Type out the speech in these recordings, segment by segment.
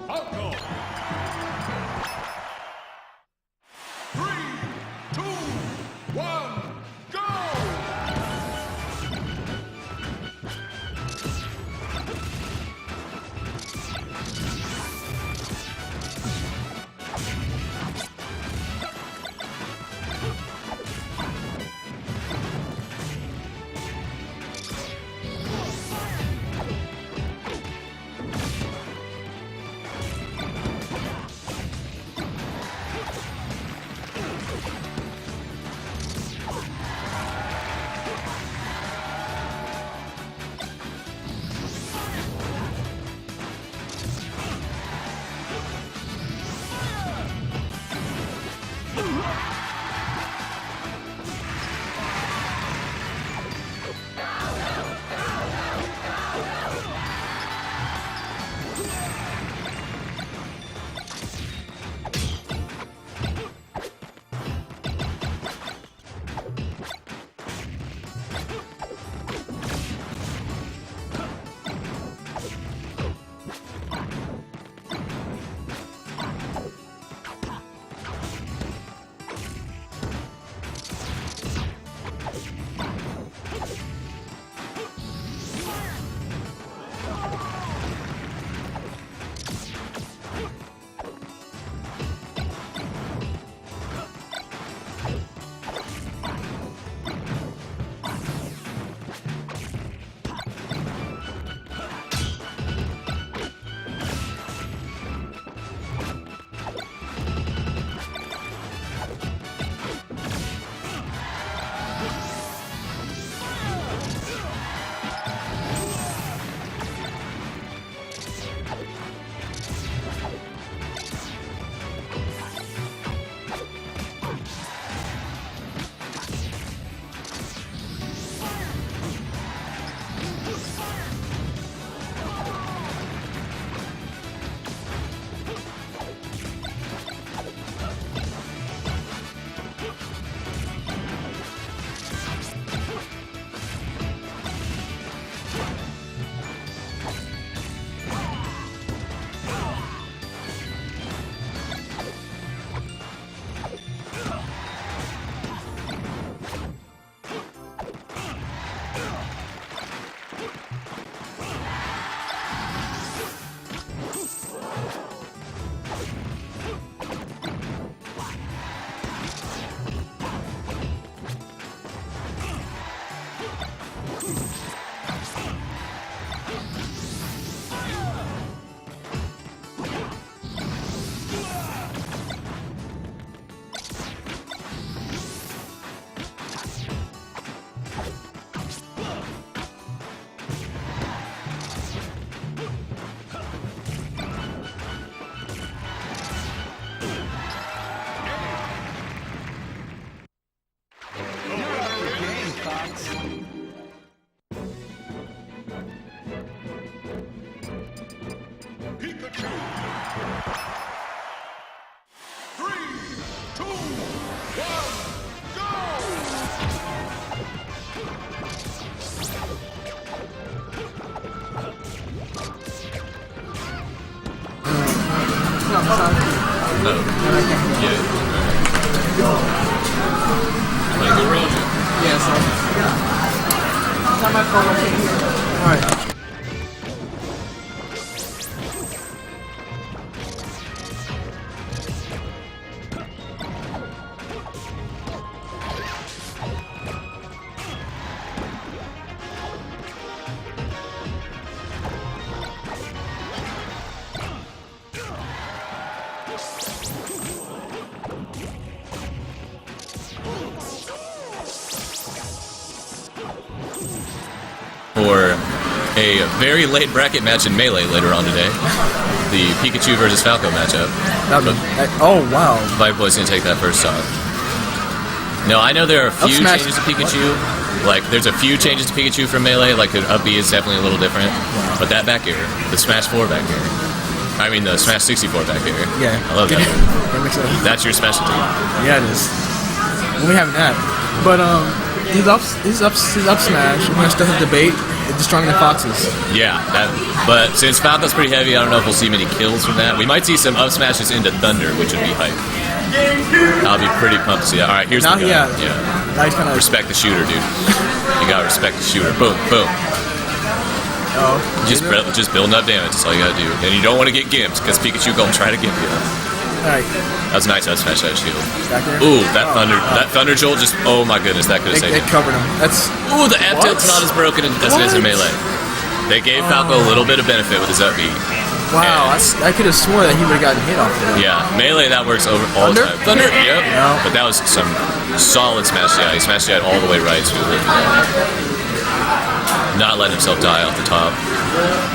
Falco! 3, 2, 1, go! Pikachu! 3, 2, 1, go! Oh. Yeah. Like the real Jim. Yeah, so. It's not my fault, I can't hear. Alright. For a very late bracket match in Melee later on today. The Pikachu versus Falco matchup. Oh, wow. Vibe Boy's gonna take that first shot. No, I know there are a few changes to Pikachu. Like, there's a few changes to Pikachu from Melee. Like, the up B is definitely a little different. But that back air, the Smash 4 back air. I mean, the Smash 64 back air. Yeah. I love that. That's your specialty. Yeah, it is. We have that. But, his up smash, I'm gonna start a debate, is destroying the foxes. Yeah, but since Falco's pretty heavy, I don't know if we'll see many kills from that. We might see some up smashes into Thunder, which would be hype. I'll be pretty pumped to see that. Alright, here's the gun. Yeah. Now he's kinda respect the shooter, dude. You gotta respect the shooter. Boom, boom. Oh. Just building up damage, that's all you gotta do. And you don't want to get gimped, because Pikachu gonna try to gimp you. Alright. That was nice, I smashed that shield. Ooh, that Thunder Jolt just, oh my goodness, that could have saved it. It covered him. That's... Ooh, the F tilt's not as broken as it is in Melee. They gave Falco a little bit of benefit with his up B. Wow, I could have swore that he would have gotten hit off there. Yeah, Melee, that works over all the time. Thunder? Yep. No. But that was some solid smash DI. He smashed DI all the way right, so not letting himself die off the top.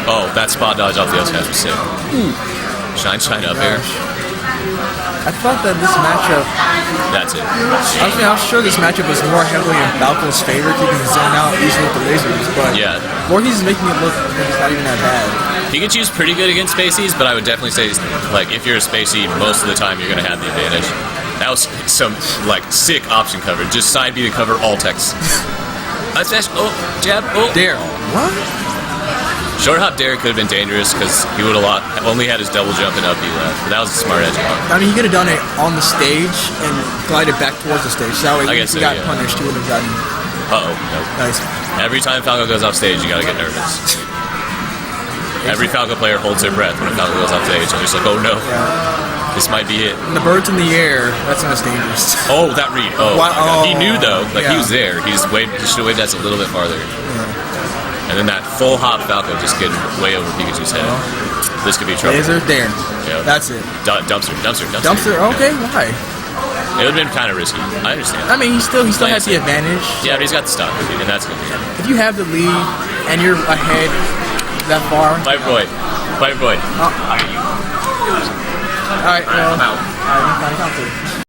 Oh, that spot dodge off the up smash was sick. Shine up air. I thought that this matchup... That's it. I was sure this matchup was more heavily in Falco's favor, keeping his zone out easily with the lasers, but yeah. Voorhese is making it look like it's not even that bad. Pikachu's pretty good against Spaceys, but I would definitely say, like, if you're a Spacey, most of the time you're going to have the advantage. That was some, like, sick option cover. Just side B to cover all text. I smash, oh, jab, oh. Dare. What? Short hop dare could have been dangerous because he would have only had his double jump and up B left. But that was a smart edge on. I mean, he could have done it on the stage and glided back towards the stage. So that way, if he got punished, he would have gotten. Uh-oh. Nope. Nice. Every time Falco goes off stage, you gotta get nervous. Every Falco player holds their breath when a Falco goes off stage. They're just like, oh no, this might be it. And the bird's in the air. That's when it's dangerous. Oh, that read. Oh, he knew though. Like he was there. He should have waved that a little bit farther. And then that full hop Falco just getting way over Pikachu's head. This could be trouble. Laser, dare. Yep. That's it. Dumpster. Dumpster, okay, why? It would have been kind of risky. I understand. I mean, he still has the advantage. Yeah, but he's got the stock, and that's good. If you have the lead and you're ahead that far. Fight boy. Alright, well. Alright, I'm